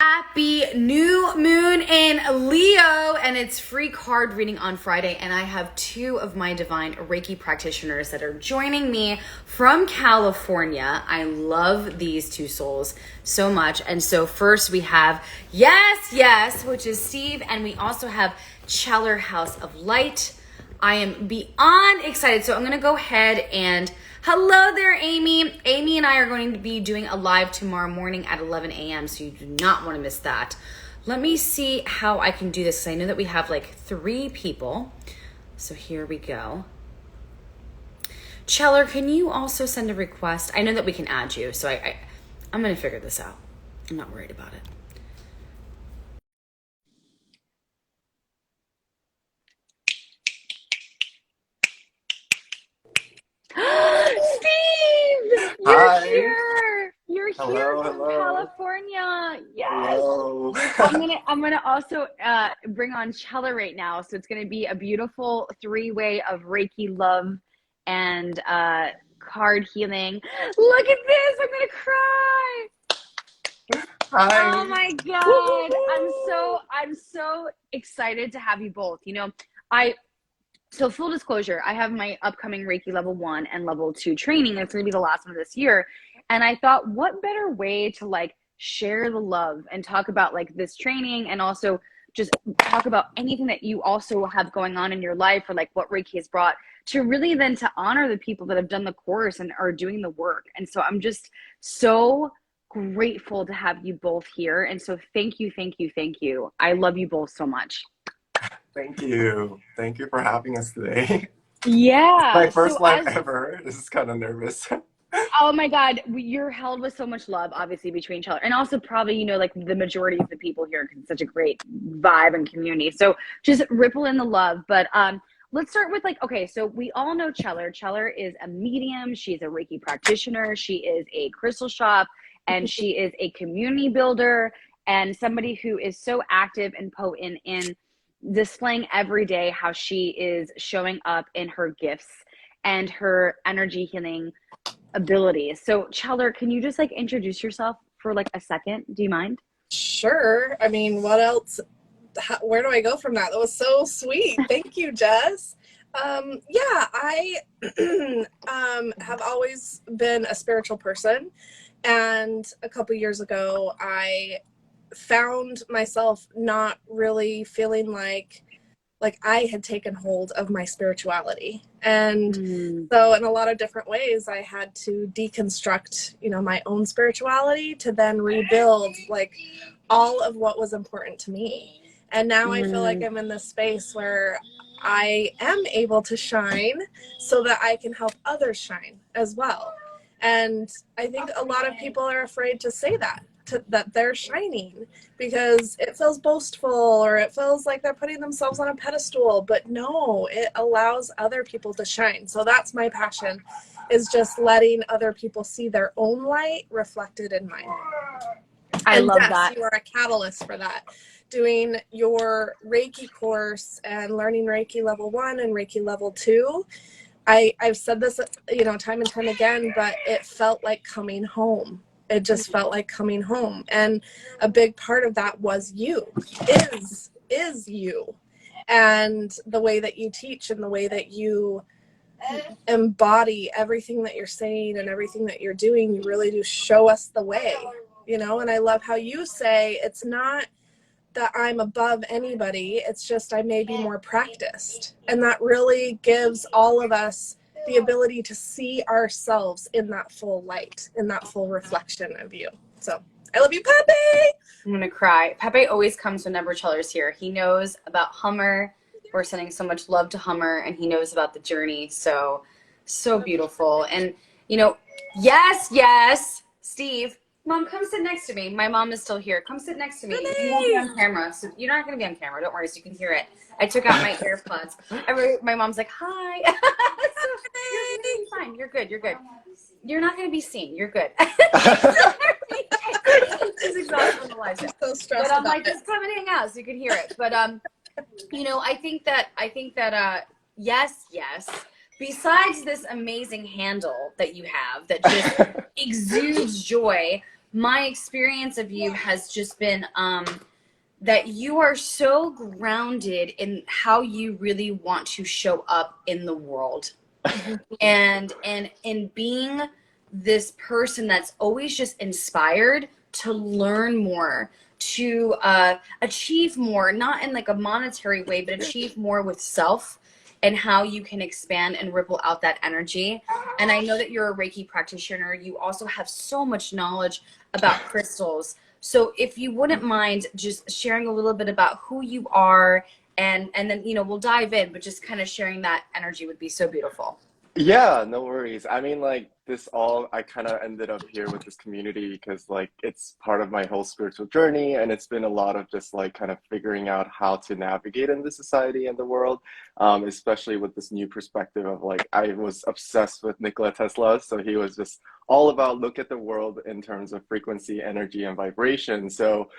Happy new moon in Leo, and it's free card reading on Friday, and I have two of my divine Reiki practitioners that are joining me from California. I love these two souls so much. And so first we have Yes, which is Steve, and we also have Cheller House of Light. I am beyond excited. So I'm going to go ahead and hello there, Amy. Amy and I are going to be doing a live tomorrow morning at 11 a.m. So you do not want to miss that. Let me see how I can do this. I know that we have like 3 people. So here we go. Cheller, can you also send a request? I know that we can add you. So I'm going to figure this out. I'm not worried about it. Steve, you're Hi. here. You're here Hello, from hello. California. Yes. Hello. I'm gonna also bring on Chella right now. So it's gonna be a beautiful 3-way of Reiki love and card healing. Look at this. I'm gonna cry. Hi. Oh my God. I'm so excited to have you both. So full disclosure, I have my upcoming Reiki level 1 and level 2 training. It's going to be the last one of this year. And I thought, what better way to like share the love and talk about like this training, and also just talk about anything that you also have going on in your life, or like what Reiki has brought, to really then to honor the people that have done the course and are doing the work. And so I'm just so grateful to have you both here. And so thank you. I love you both so much. Thank you. Thank you for having us today. Yeah. My first So live ever. This is kind of nervous. oh my God, you're held with so much love, obviously, between each other. And also probably, like the majority of the people here, because it's such a great vibe and community. So just ripple in the love. But let's start with okay, so we all know Cheller. Cheller is a medium. She's a Reiki practitioner. She is a crystal shop, and she is a community builder, and somebody who is so active and potent in displaying every day how she is showing up in her gifts and her energy healing abilities. So Cheller, can you just introduce yourself for a second? Do you mind? Sure. I mean, what else? Where do I go from that? That was so sweet. Thank you, Jess. Yeah, I have always been a spiritual person. And a couple years ago, I found myself not really feeling like I had taken hold of my spirituality. And so in a lot of different ways, I had to deconstruct, my own spirituality to then rebuild all of what was important to me. And now I feel like I'm in this space where I am able to shine so that I can help others shine as well. And I think a lot of people are afraid to say that they're shining, because it feels boastful, or it feels like they're putting themselves on a pedestal. But no, it allows other people to shine. So that's my passion, is just letting other people see their own light reflected in mine. I love that. You are a catalyst for that. Doing your Reiki course and learning Reiki level 1 and Reiki level 2, I've said this, time and time again, but it felt like coming home. It just felt like coming home. And a big part of that was is you. And the way that you teach and the way that you embody everything that you're saying and everything that you're doing, you really do show us the way, and I love how you say it's not that I'm above anybody. It's just I may be more practiced. And that really gives all of us the ability to see ourselves in that full light, in that full reflection of you. So I love you, Pepe. I'm gonna cry. Pepe always comes whenever Cheller's here. He knows about Hummer. We're sending so much love to Hummer, and he knows about the journey. So beautiful. And yes, Steve. Mom, come sit next to me. My mom is still here. Come sit next to me. You won't be on camera, so you're not going to be on camera. Don't worry, so you can hear it. I took out my AirPods. My mom's like, hi. So, you're fine. You're good. You're not going to be seen. You're good. It's exhausting to live. So stressed but I'm about just come and hang out so you can hear it. But I think that yes. Besides this amazing handle that you have that just exudes joy, my experience of you has just been that you are so grounded in how you really want to show up in the world, and in being this person that's always just inspired to learn more, to achieve more, not in like a monetary way, but achieve more with self, and how you can expand and ripple out that energy. And I know that you're a Reiki practitioner. You also have so much knowledge about crystals. So if you wouldn't mind just sharing a little bit about who you are, and then we'll dive in, but just kind of sharing that energy would be so beautiful. Yeah, no worries. I mean, like this all, I kind of ended up here with this community because like it's part of my whole spiritual journey, and it's been a lot of just like kind of figuring out how to navigate in the society and the world, especially with this new perspective of like I was obsessed with Nikola Tesla, so he was just all about look at the world in terms of frequency, energy, and vibration. So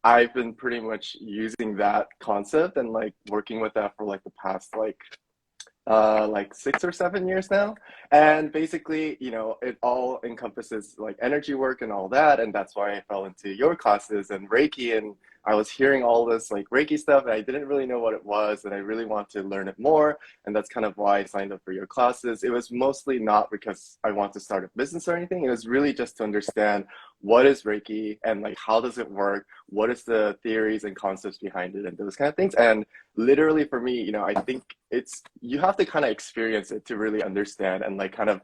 I've been pretty much using that concept and like working with that for like the past like 6 or 7 years now. And basically, it all encompasses like energy work and all that. And that's why I fell into your classes and Reiki. And I was hearing all this like Reiki stuff, and I didn't really know what it was. And I really want to learn it more. And that's kind of why I signed up for your classes. It was mostly not because I want to start a business or anything. It was really just to understand what is Reiki and like how does it work? What is the theories and concepts behind it and those kind of things. And literally for me, I think it's you have to kind of experience it to really understand and like kind of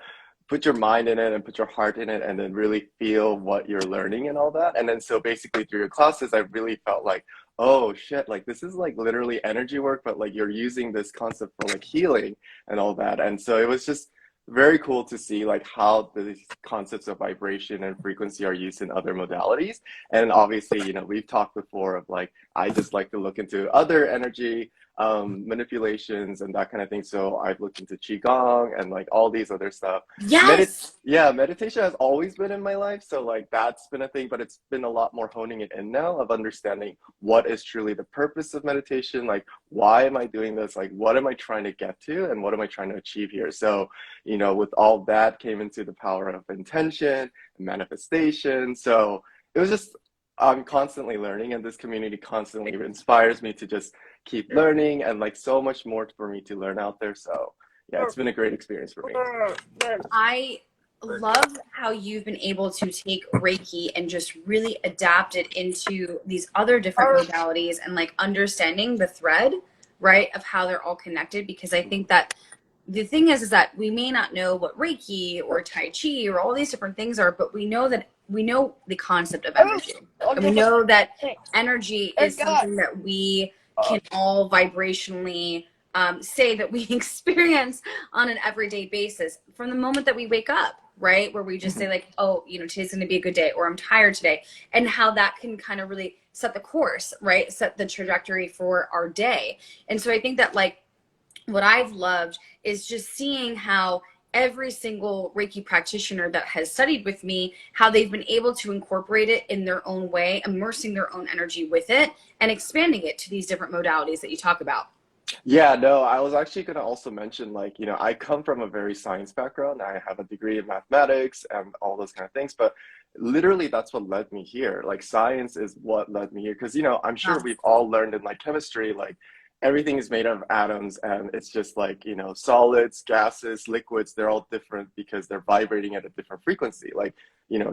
put your mind in it and put your heart in it and then really feel what you're learning and all that. And then so basically through your classes, I really felt like, oh shit, like this is like literally energy work, but like you're using this concept for like healing and all that. And so it was just very cool to see like how the concepts of vibration and frequency are used in other modalities. And obviously, we've talked before of like I just like to look into other energy manipulations and that kind of thing. So I've looked into qigong and like all these other stuff. Yes. Yeah, meditation has always been in my life, so like that's been a thing, but it's been a lot more honing it in now of understanding what is truly the purpose of meditation, like why am I doing this, like what am I trying to get to and what am I trying to achieve here. So with all that came into the power of intention and manifestation. So it was just I'm constantly learning, and this community constantly inspires me to just keep learning and like so much more for me to learn out there. So yeah, it's been a great experience for me. I love how you've been able to take Reiki and just really adapt it into these other different modalities and like understanding the thread, right, of how they're all connected. Because I think that the thing is that we may not know what Reiki or Tai Chi or all these different things are, but we know the concept of energy. And we know that energy is something that we can all vibrationally say that we experience on an everyday basis from the moment that we wake up, right? Where we just say like, oh, today's going to be a good day, or I'm tired today, and how that can kind of really set the course, right? Set the trajectory for our day. And so I think that like what I've loved is just seeing how every single Reiki practitioner that has studied with me, how they've been able to incorporate it in their own way, immersing their own energy with it and expanding it to these different modalities that you talk about. Yeah, no, I was actually going to also mention, like, I come from a very science background. I have a degree in mathematics and all those kind of things, but literally that's what led me here. Like, science is what led me here. Because, I'm sure we've all learned in like chemistry, like, everything is made of atoms, and it's just like, solids, gases, liquids, they're all different because they're vibrating at a different frequency. Like,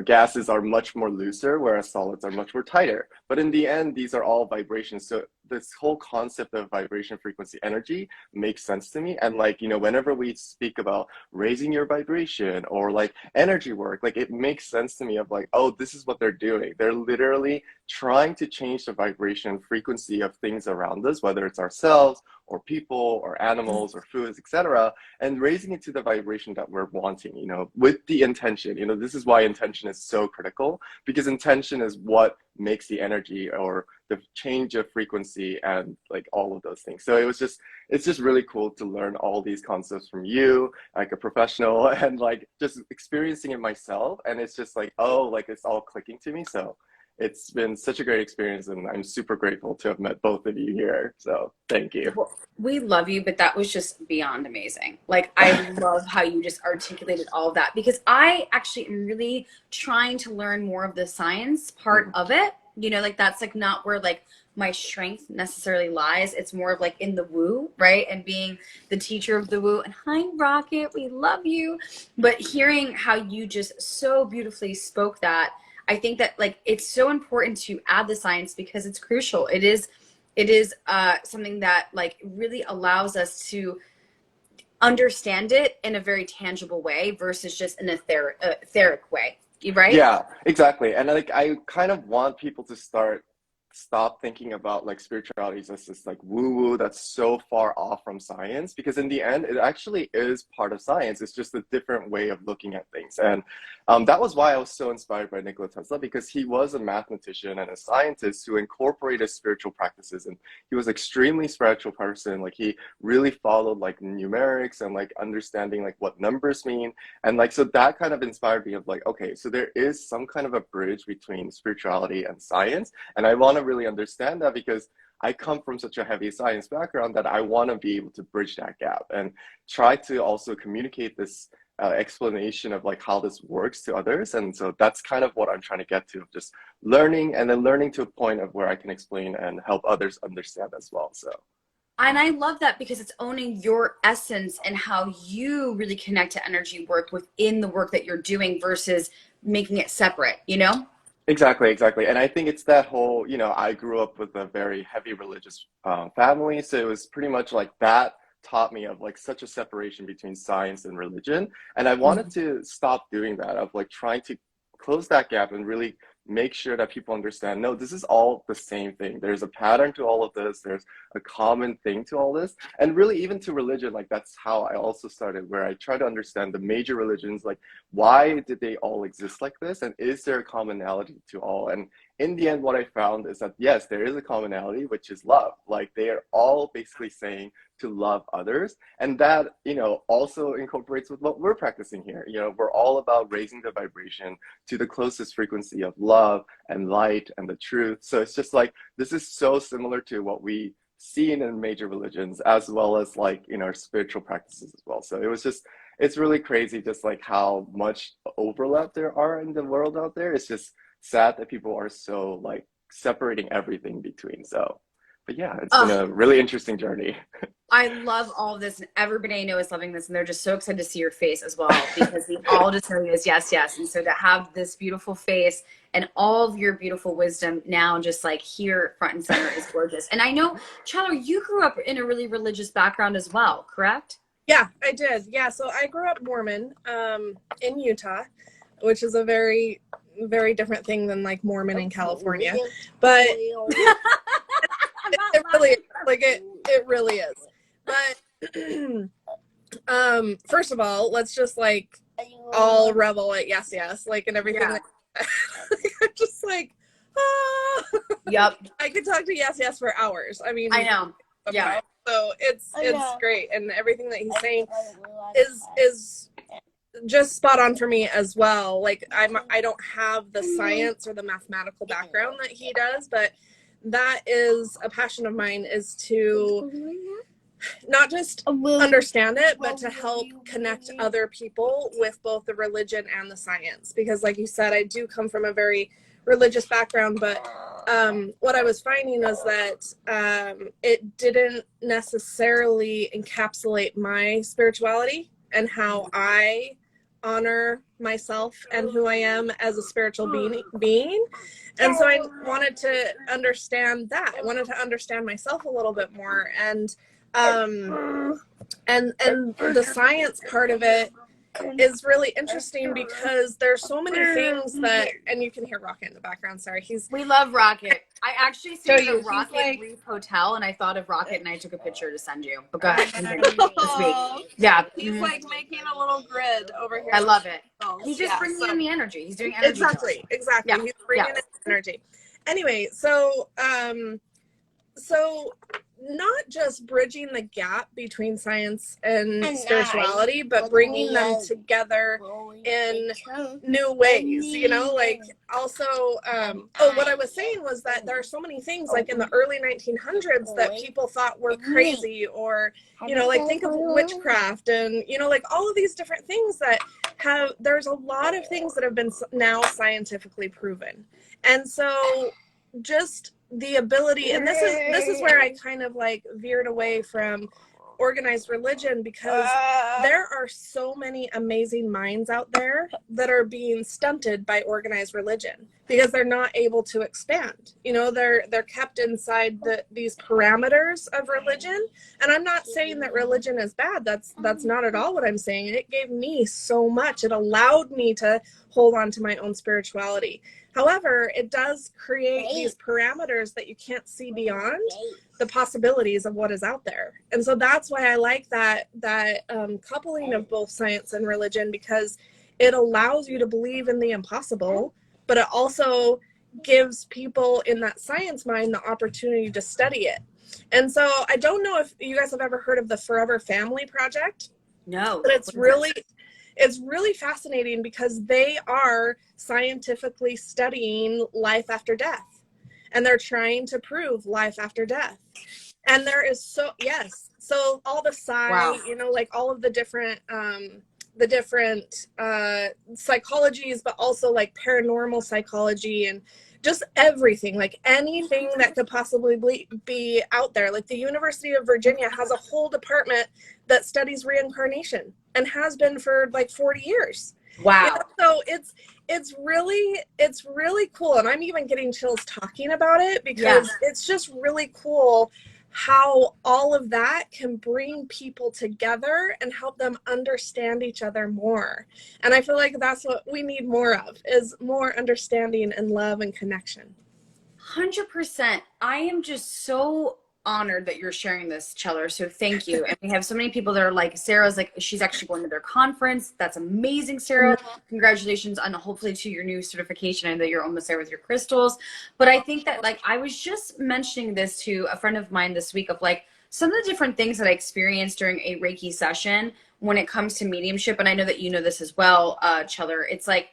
gases are much more looser, whereas solids are much more tighter. But in the end, these are all vibrations. So this whole concept of vibration, frequency, energy makes sense to me. And like, whenever we speak about raising your vibration or like energy work, like it makes sense to me of like, oh, this is what they're doing. They're literally trying to change the vibration frequency of things around us, whether it's ourselves or people or animals or foods, etc., and raising it to the vibration that we're wanting, with the intention. This is why intention is so critical, because intention is what makes the energy or the change of frequency and like all of those things. So it's just really cool to learn all these concepts from you, like a professional, and like just experiencing it myself. And it's just like, oh, like it's all clicking to me. So it's been such a great experience, and I'm super grateful to have met both of you here. So thank you. Well, we love you, but that was just beyond amazing. Like, I love how you just articulated all of that, because I actually am really trying to learn more of the science part of it. You know, like that's like not where like my strength necessarily lies. It's more of like in the woo, right? And being the teacher of the woo. And hi, Rocket, we love you. But hearing how you just so beautifully spoke that, I think that like it's so important to add the science because it's crucial. It is something that like really allows us to understand it in a very tangible way versus just in a etheric way, right? Yeah, exactly. And like I kind of want people to stop thinking about like spirituality as this like woo woo that's so far off from science, because in the end it actually is part of science. It's just a different way of looking at things. And that was why I was so inspired by Nikola Tesla, because he was a mathematician and a scientist who incorporated spiritual practices, and he was extremely spiritual person. Like he really followed like numerics and like understanding like what numbers mean. And like so that kind of inspired me of like, okay, so there is some kind of a bridge between spirituality and science, and I want to really understand that, because I come from such a heavy science background that I want to be able to bridge that gap and try to also communicate this explanation of like how this works to others. And so that's kind of what I'm trying to get to, just learning, and then learning to a point of where I can explain and help others understand as well. So. And I love that, because it's owning your essence and how you really connect to energy work within the work that you're doing versus making it separate, you know? Exactly. And I think it's that whole, I grew up with a very heavy religious family. So it was pretty much like that taught me of like such a separation between science and religion. And I wanted to stop doing that, of like trying to close that gap and really make sure that people understand, no, this is all the same thing. There's a pattern to all of this. There's a common thing to all this. And really, even to religion, like that's how I also started, where I try to understand the major religions, like why did they all exist like this? And is there a commonality to all? And in the end, what I found is that, yes, there is a commonality, which is love. Like they are all basically saying to love others. And that, also incorporates with what we're practicing here. We're all about raising the vibration to the closest frequency of love and light and the truth. So it's just like, this is so similar to what we see in major religions, as well as like in our spiritual practices as well. So it's really crazy just like how much overlap there are in the world out there. It's just sad that people are so like separating everything between. So, but yeah, it's been a really interesting journey. I love all of this, and everybody I know is loving this, and they're just so excited to see your face as well, because we all just know you as yes. And so to have this beautiful face and all of your beautiful wisdom now just like here front and center is gorgeous. And I know, Chandler, you grew up in a really religious background as well, correct? Yeah, I did. Yeah, so I grew up Mormon in Utah, which is a very, very different thing than like Mormon in California. But it really, like it really is. But first of all, let's just like all revel at yes, like and everything. Yeah. I'm just like, Yep. I could talk to yes for hours. I mean, I know. Yeah. So it's great, and everything that he's saying is just spot on for me as well. Like I don't have the science or the mathematical background that he does, but that is a passion of mine, is to not just understand it, but to help connect other people with both the religion and the science. Because like you said, I do come from a very religious background, but what I was finding is that it didn't necessarily encapsulate my spirituality and how I honor myself and who I am as a spiritual being. And so I wanted to understand that. I wanted to understand myself a little bit more, and the science part of it is really interesting, because there's so many things that, and you can hear Rocket in the background. Sorry, we love Rocket. I actually stayed at a Rocket Reef hotel, and I thought of Rocket, and I took a picture to send you. But go ahead. This week. Yeah. He's like making a little grid over here. I love it. He's just bringing in the energy. He's doing energy. Exactly. Yeah. He's bringing in energy. Anyway, so not just bridging the gap between science and spirituality, but bringing them together in new ways, you know, like also, what I was saying was that there are so many things like in the early 1900s that people thought were crazy, or, you know, like think of witchcraft and, you know, like all of these different things that there's a lot of things that have been now scientifically proven. And so just the ability, and this is where I kind of like veered away from organized religion, because there are so many amazing minds out there that are being stunted by organized religion because they're not able to expand. You know, they're kept inside these parameters of religion. And I'm not saying that religion is bad. That's not at all what I'm saying. It gave me so much. It allowed me to hold on to my own spirituality. However, it does create these parameters that you can't see beyond the possibilities of what is out there. And so that's why I like that coupling of both science and religion, because it allows you to believe in the impossible, but it also gives people in that science mind the opportunity to study it. And so I don't know if you guys have ever heard of the Forever Family Project. No. But it's really fascinating because they are scientifically studying life after death, and they're trying to prove life after death. And there is so all the you know, like all of the different psychologies, but also like paranormal psychology and just everything, like anything that could possibly be out there. Like the University of Virginia has a whole department that studies reincarnation and has been for like 40 years. Wow. You know, so it's really cool. And I'm even getting chills talking about it because it's just really cool how all of that can bring people together and help them understand each other more. And I feel like that's what we need more of, is more understanding and love and connection. 100%. I am just so honored that you're sharing this, Cheller. So thank you. And we have so many people that are like, Sarah's like, she's actually going to their conference. That's amazing, Sarah. Congratulations on hopefully to your new certification. I know you're almost there with your crystals. But I think that, like, I was just mentioning this to a friend of mine this week of like some of the different things that I experienced during a Reiki session when it comes to mediumship. And I know that you know this as well, Cheller. It's like,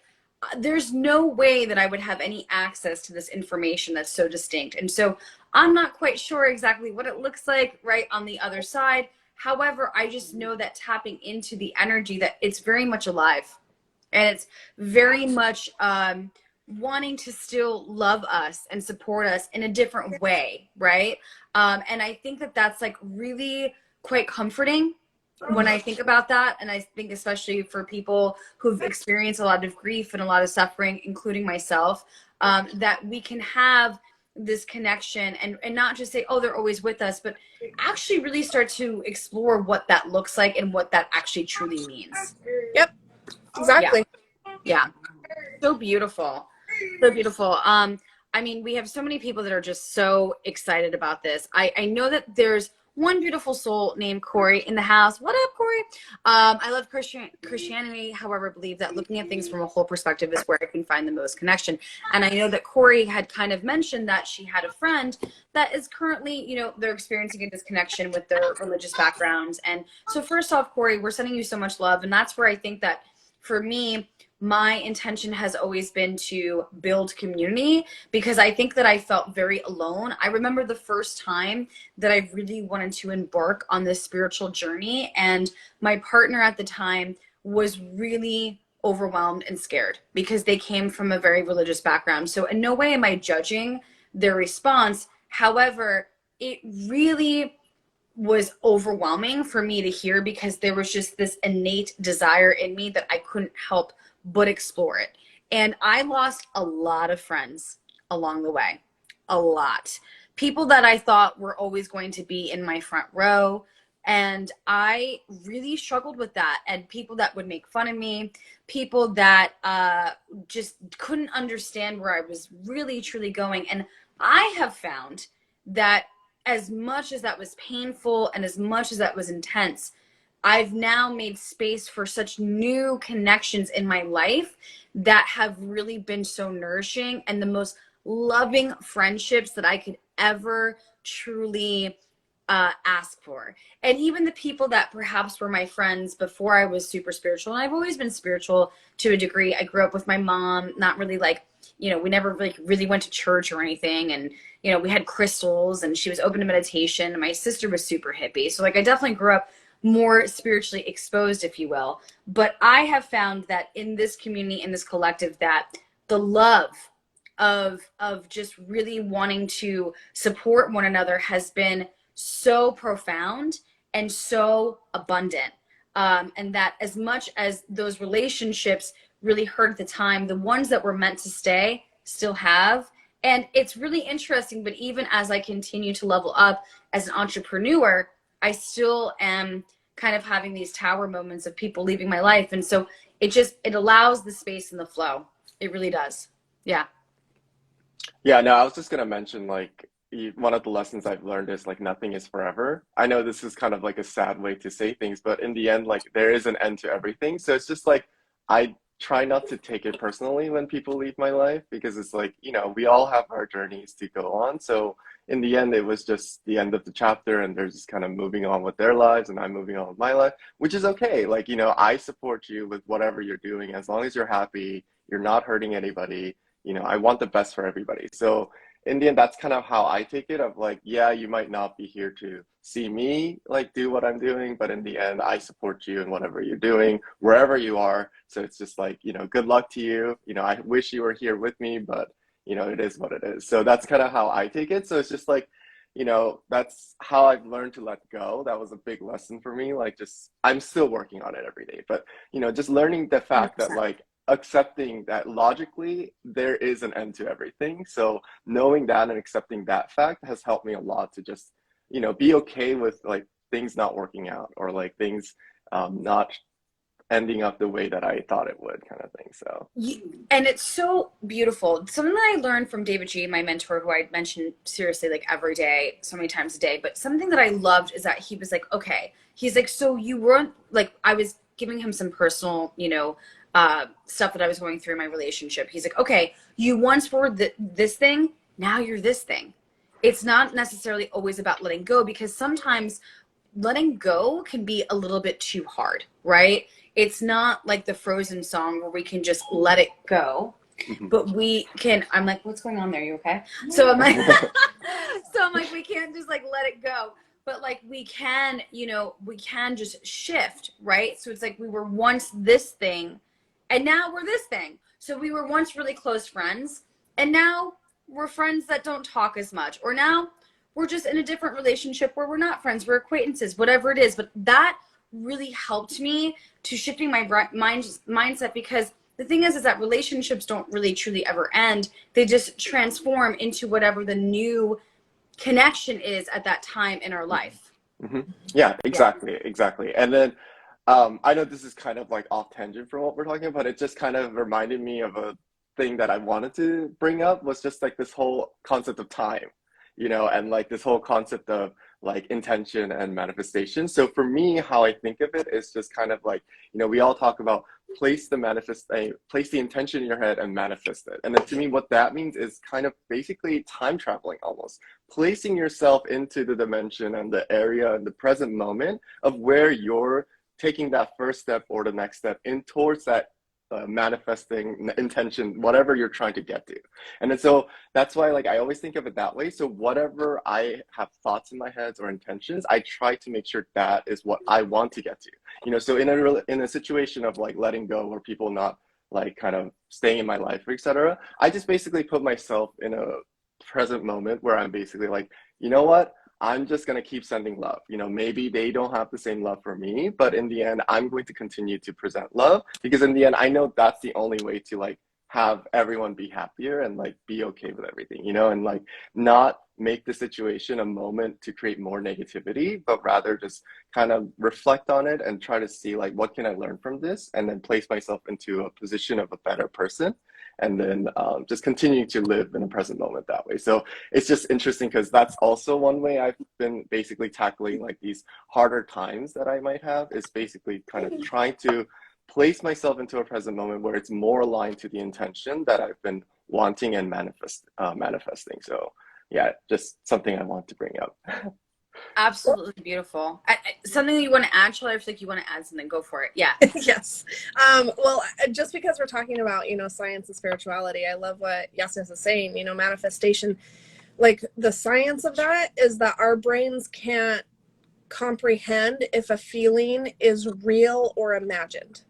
there's no way that I would have any access to this information that's so distinct. And so I'm not quite sure exactly what it looks like right on the other side. However, I just know that tapping into the energy, that it's very much alive, and it's very much wanting to still love us and support us in a different way, right? And I think that that's like really quite comforting when I think about that. And I think especially for people who've experienced a lot of grief and a lot of suffering, including myself, that we can have this connection and not just say, oh, they're always with us, but actually really start to explore what that looks like and what that actually truly means. Yep, exactly. Yeah. So beautiful. So beautiful. I mean, we have so many people that are just so excited about this. I know that there's one beautiful soul named Corey in the house. What up, Corey? I love Christianity. However, I believe that looking at things from a whole perspective is where I can find the most connection. And I know that Corey had kind of mentioned that she had a friend that is currently, you know, they're experiencing a disconnection with their religious backgrounds. And so first off, Corey, we're sending you so much love. And that's where I think that for me, my intention has always been to build community, because I think that I felt very alone. I remember the first time that I really wanted to embark on this spiritual journey, and my partner at the time was really overwhelmed and scared because they came from a very religious background. So in no way am I judging their response. However, it really was overwhelming for me to hear, because there was just this innate desire in me that I couldn't help but explore it. And I lost a lot of friends along the way, a lot. People that I thought were always going to be in my front row. And I really struggled with that. And people that would make fun of me, people that just couldn't understand where I was really, truly going. And I have found that as much as that was painful and as much as that was intense, I've now made space for such new connections in my life that have really been so nourishing, and the most loving friendships that I could ever truly ask for. And even the people that perhaps were my friends before I was super spiritual, and I've always been spiritual to a degree. I grew up with my mom, not really like, you know, we never like really went to church or anything. And, you know, we had crystals and she was open to meditation. And my sister was super hippie. So like I definitely grew up more spiritually exposed, if you will. But I have found that in this community, in this collective, that the love of just really wanting to support one another has been so profound and so abundant. And that as much as those relationships really hurt at the time, the ones that were meant to stay still have. And it's really interesting, but even as I continue to level up as an entrepreneur, I still am kind of having these tower moments of people leaving my life. And so it allows the space and the flow. It really does. Yeah. Yeah, no, I was just gonna mention like one of the lessons I've learned is like nothing is forever. I know this is kind of like a sad way to say things, but in the end, like there is an end to everything. So it's just like I try not to take it personally when people leave my life because it's like, you know, we all have our journeys to go on. So in the end, it was just the end of the chapter and they're just kind of moving on with their lives and I'm moving on with my life, which is okay. Like, you know, I support you with whatever you're doing as long as you're happy, you're not hurting anybody. You know, I want the best for everybody. So in the end, that's kind of how I take it of like, yeah, you might not be here to see me like do what I'm doing, but in the end, I support you in whatever you're doing, wherever you are. So it's just like, you know, good luck to you. You know, I wish you were here with me, but you know, it is what it is. So that's kind of how I take it. So it's just like, you know, that's how I've learned to let go. That was a big lesson for me. Like just, I'm still working on it every day, but you know, just learning the fact that 100%. like accepting that logically there is an end to everything. So knowing that and accepting that fact has helped me a lot to just, you know, be okay with like things not working out or like things not ending up the way that I thought it would kind of thing. So And it's so beautiful. Something that I learned from David G, my mentor, who I mention seriously like every day, so many times a day. But something that I loved is that he was like, okay, he's like, so you weren't like, I was giving him some personal, you know, stuff that I was going through in my relationship. He's like, okay, you once were this thing, now you're this thing. It's not necessarily always about letting go because sometimes letting go can be a little bit too hard, right? It's not like the Frozen song where we can just let it go, mhm. but we can. I'm like, what's going on there? You okay? So I'm like, so I'm like, we can't just like let it go, but like we can, you know, we can just shift, right? So it's like we were once this thing, and now we're this thing. So we were once really close friends, and now we're friends that don't talk as much, or now we're just in a different relationship where we're not friends, we're acquaintances, whatever it is. But that really helped me to shifting my mindset because the thing is that relationships don't really truly ever end. They just transform into whatever the new connection is at that time in our life. Hmm. Yeah, Yeah. exactly. And then I know this is kind of like off tangent from what we're talking about. It just kind of reminded me of a thing that I wanted to bring up was just like this whole concept of time, you know, and like this whole concept of like intention and manifestation. So for me, how I think of it is just kind of like, you know, we all talk about place the intention in your head and manifest it. And then to me, what that means is kind of basically time traveling almost, placing yourself into the dimension and the area and the present moment of where you're taking that first step or the next step in towards that manifesting intention, whatever you're trying to get to. And then so that's why like I always think of it that way. So whatever I have thoughts in my head or intentions, I try to make sure that is what I want to get to. You know, so in a situation of like letting go or people not like kind of staying in my life, etc., I just basically put myself in a present moment where I'm basically like, you know what? I'm just going to keep sending love. You know, maybe they don't have the same love for me, but in the end, I'm going to continue to present love because in the end, I know that's the only way to like have everyone be happier and like be okay with everything, you know, and like not make the situation a moment to create more negativity, but rather just kind of reflect on it and try to see like, what can I learn from this? And then place myself into a position of a better person. And then just continue to live in a present moment that way. So it's just interesting because that's also one way I've been basically tackling like these harder times that I might have is basically kind of trying to place myself into a present moment where it's more aligned to the intention that I've been wanting and manifesting. So yeah, just something I want to bring up. Absolutely beautiful. Something that you want to add, Charlotte? I feel like you want to add something. Go for it. Yeah. Yes. Well, just because we're talking about, science and spirituality, I love what Yasnes is saying, manifestation, like the science of that is that our brains can't comprehend if a feeling is real or imagined.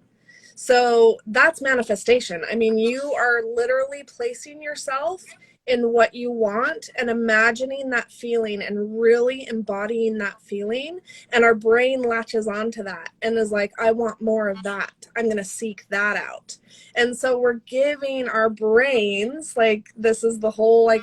So that's manifestation. I mean, you are literally placing yourself in what you want and imagining that feeling and really embodying that feeling. And our brain latches onto that and is like, I want more of that. I'm going to seek that out. And so we're giving our brains, like, this is the whole, like,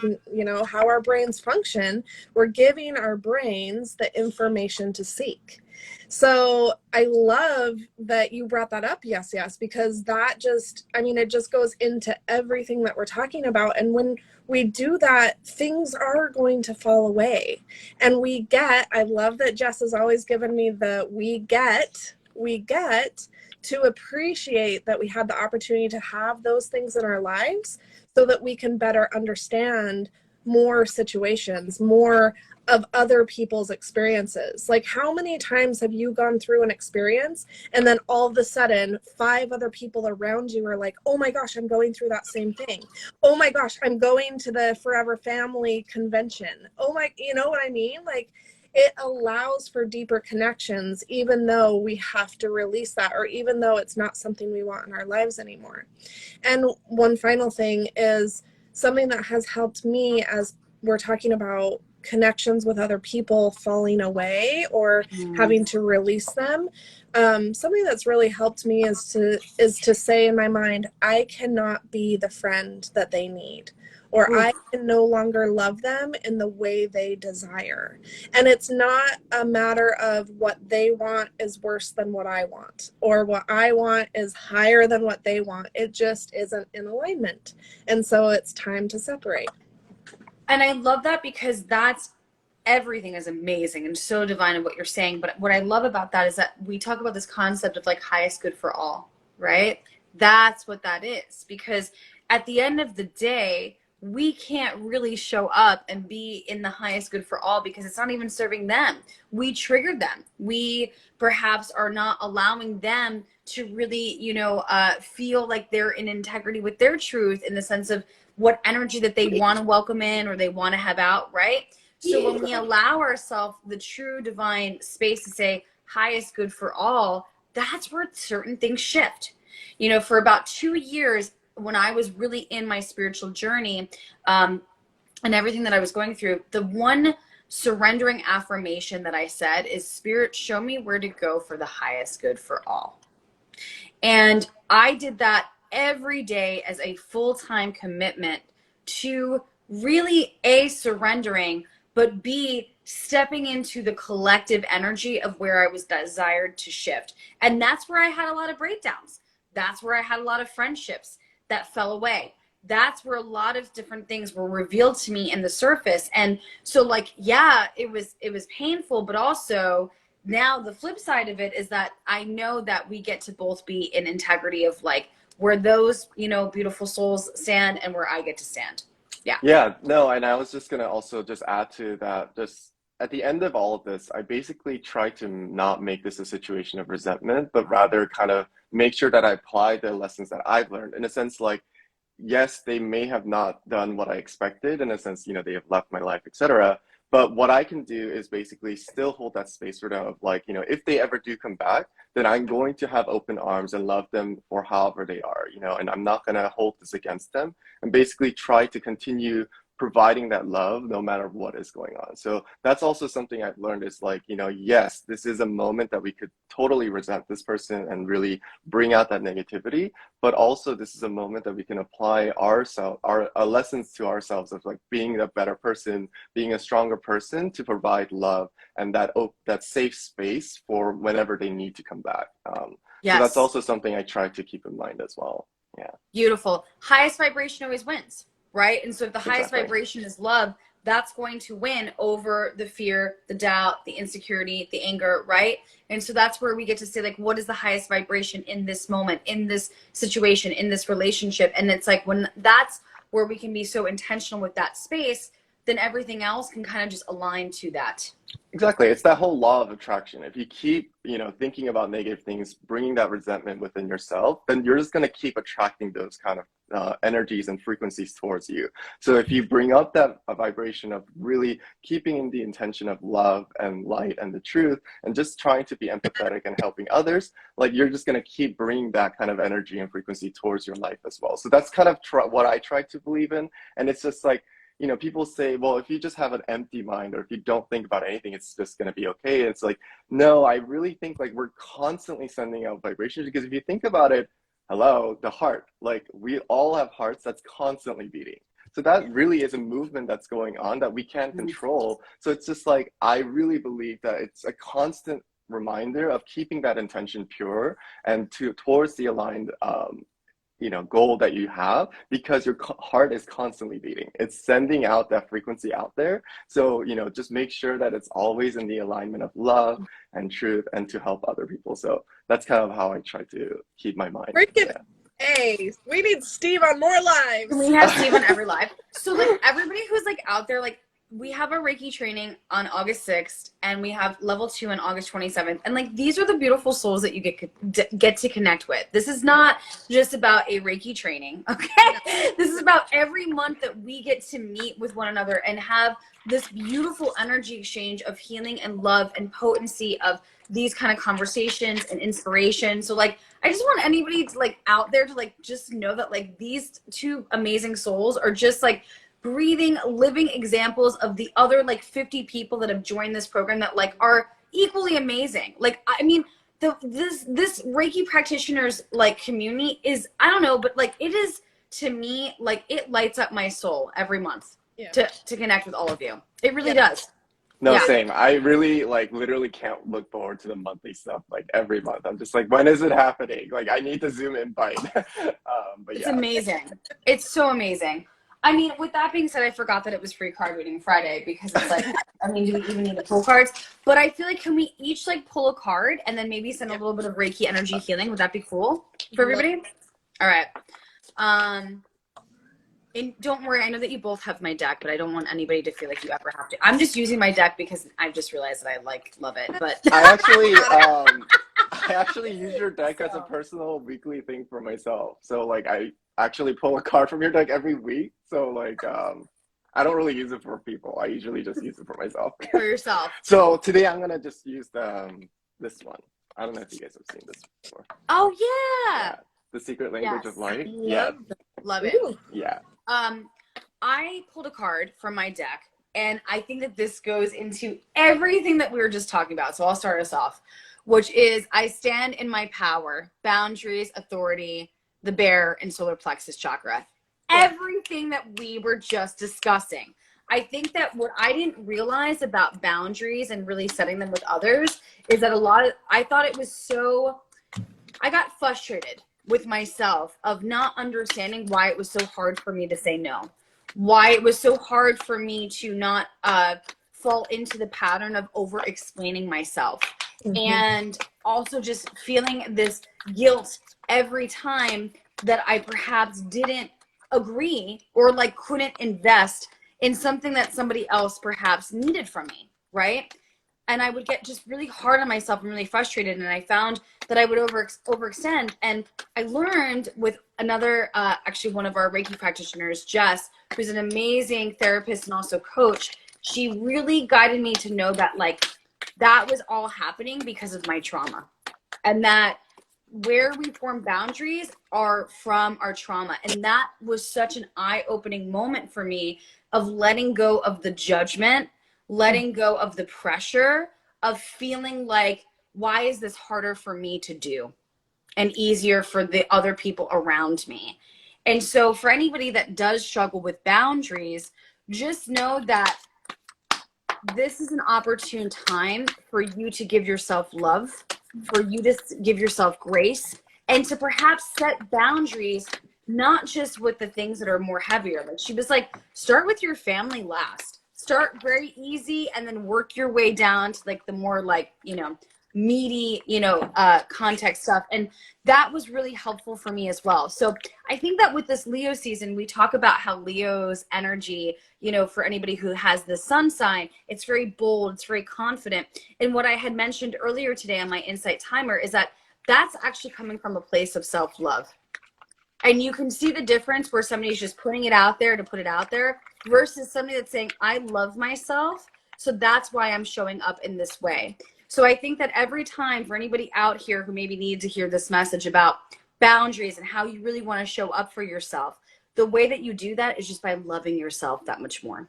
how our brains function. We're giving our brains the information to seek. So I love that you brought that up, yes, because that just, it just goes into everything that we're talking about. And when we do that, things are going to fall away. And I love that Jess has always given me we get to appreciate that we had the opportunity to have those things in our lives so that we can better understand more situations, more of other people's experiences. Like, how many times have you gone through an experience and then all of a sudden 5 other people around you are like, oh my gosh, I'm going through that same thing. Oh my gosh, I'm going to the Forever Family convention. Oh my, you know what I mean? Like, it allows for deeper connections, even though we have to release that, or even though it's not something we want in our lives anymore. And one final thing is something that has helped me as we're talking about connections with other people falling away or having to release them. Something that's really helped me is to say in my mind, I cannot be the friend that they need, or I can no longer love them in the way they desire. And it's not a matter of what they want is worse than what I want, or what I want is higher than what they want. It just isn't in alignment. And so it's time to separate. And I love that, because everything is amazing and so divine in what you're saying. But what I love about that is that we talk about this concept of like highest good for all, right? That's what that is. Because at the end of the day, we can't really show up and be in the highest good for all because it's not even serving them. We triggered them. We perhaps are not allowing them to really, feel like they're in integrity with their truth, in the sense of what energy that they want to welcome in or they want to have out, right? So when we allow ourselves the true divine space to say highest good for all, that's where certain things shift. For about 2 years, when I was really in my spiritual journey, and everything that I was going through, the one surrendering affirmation that I said is, Spirit, show me where to go for the highest good for all. And I did that every day as a full-time commitment to really surrendering, but B, stepping into the collective energy of where I was desired to shift. And that's where I had a lot of breakdowns. That's where I had a lot of friendships that fell away. That's where a lot of different things were revealed to me in the surface. And so it was painful, but also now the flip side of it is that I know that we get to both be in integrity of like where those, beautiful souls stand and where I get to stand. Yeah. Yeah, no, and I was just gonna also just add to that, just at the end of all of this, I basically try to not make this a situation of resentment, but rather kind of make sure that I apply the lessons that I've learned. In a sense, like, yes, they may have not done what I expected, in a sense, they have left my life, etc. But what I can do is basically still hold that space for them of like, if they ever do come back, then I'm going to have open arms and love them for however they are, and I'm not going to hold this against them, and basically try to continue providing that love no matter what is going on. So that's also something I've learned is like, yes, this is a moment that we could totally resent this person and really bring out that negativity, but also this is a moment that we can apply our lessons to ourselves of like being a better person, being a stronger person to provide love and that safe space for whenever they need to come back. Yes. So that's also something I try to keep in mind as well. Yeah. Beautiful. Highest vibration always wins. Right? And so if the highest vibration is love, that's going to win over the fear, the doubt, the insecurity, the anger, right? And so that's where we get to say, like, what is the highest vibration in this moment, in this situation, in this relationship? And it's like, when that's where we can be so intentional with that space, then everything else can kind of just align to that. Exactly. It's that whole law of attraction. If you keep, thinking about negative things, bringing that resentment within yourself, then you're just going to keep attracting those kind of energies and frequencies towards you. So if you bring up that vibration of really keeping in the intention of love and light and the truth, and just trying to be empathetic and helping others, like you're just going to keep bringing that kind of energy and frequency towards your life as well. So that's kind of what I try to believe in. And it's just like, people say, well, if you just have an empty mind or if you don't think about anything, it's just going to be okay. It's like, no, I really think like we're constantly sending out vibrations, because if you think about it, hello, the heart, like we all have hearts that's constantly beating. So that really is a movement that's going on that we can't control. So it's just like, I really believe that it's a constant reminder of keeping that intention pure and towards the aligned goal that you have, because your heart is constantly beating. It's sending out that frequency out there. So, just make sure that it's always in the alignment of love and truth and to help other people. So that's kind of how I try to keep my mind. Hey, we need Steve on more lives. We have Steve on every live. So like everybody who's like out there, like we have a Reiki training on August 6th and we have level 2 on August 27th. And like, these are the beautiful souls that you get to connect with. This is not just about a Reiki training. Okay. This is about every month that we get to meet with one another and have this beautiful energy exchange of healing and love and potency of these kind of conversations and inspiration. So like, I just want anybody to like out there to like, just know that like these two amazing souls are just like breathing, living examples of the other like 50 people that have joined this program that like are equally amazing. Like, I mean, this Reiki practitioners like community is, I don't know, but like it is, to me, like it lights up my soul every month to connect with all of you. It really does. No, same. I really like literally can't look forward to the monthly stuff like every month. I'm just like, when is it happening? Like I need the Zoom invite. But it's amazing. It's so amazing. I mean, with that being said, I forgot that it was free card reading Friday, because it's like, I mean, do we even need to pull cards? But I feel like, can we each like pull a card and then maybe send a little bit of Reiki energy healing? Would that be cool for everybody? All right. And don't worry, I know that you both have my deck, but I don't want anybody to feel like you ever have to. I'm just using my deck because I just realized that I love it. But I actually use your deck as a personal weekly thing for myself. So like I actually pull a card from your deck every week. So like I don't really use it for people. I usually just use it for myself. For yourself. So today I'm gonna just use this one. I don't know if you guys have seen this before. Oh yeah. The Secret Language of Light. Love it. Yeah. I pulled a card from my deck, and I think that this goes into everything that we were just talking about. So I'll start us off, which is I stand in my power, boundaries, authority, the bear, and solar plexus chakra. Everything that we were just discussing. I think that what I didn't realize about boundaries and really setting them with others is that I thought it was I got frustrated with myself of not understanding why it was so hard for me to say no, why it was so hard for me to not fall into the pattern of over explaining myself, and also just feeling this guilt every time that I perhaps didn't agree or like couldn't invest in something that somebody else perhaps needed from me, right? And I would get just really hard on myself and really frustrated. And I found that I would overextend. And I learned with another, actually one of our Reiki practitioners, Jess, who's an amazing therapist and also coach. She really guided me to know that like that was all happening because of my trauma, and that where we form boundaries are from our trauma. And that was such an eye-opening moment for me of letting go of the judgment, letting go of the pressure of feeling like, why is this harder for me to do and easier for the other people around me? And so for anybody that does struggle with boundaries, just know that this is an opportune time for you to give yourself love, for you to give yourself grace, and to perhaps set boundaries, not just with the things that are more heavier. Like she was like, start with your family last. Start very easy and then work your way down to like the more like, meaty, context stuff. And that was really helpful for me as well. So I think that with this Leo season, we talk about how Leo's energy, for anybody who has the sun sign, it's very bold, it's very confident. And what I had mentioned earlier today on my Insight Timer is that that's actually coming from a place of self-love. And you can see the difference where somebody's just putting it out there to put it out there versus somebody that's saying, I love myself, so that's why I'm showing up in this way. So I think that every time for anybody out here who maybe needs to hear this message about boundaries and how you really want to show up for yourself, the way that you do that is just by loving yourself that much more.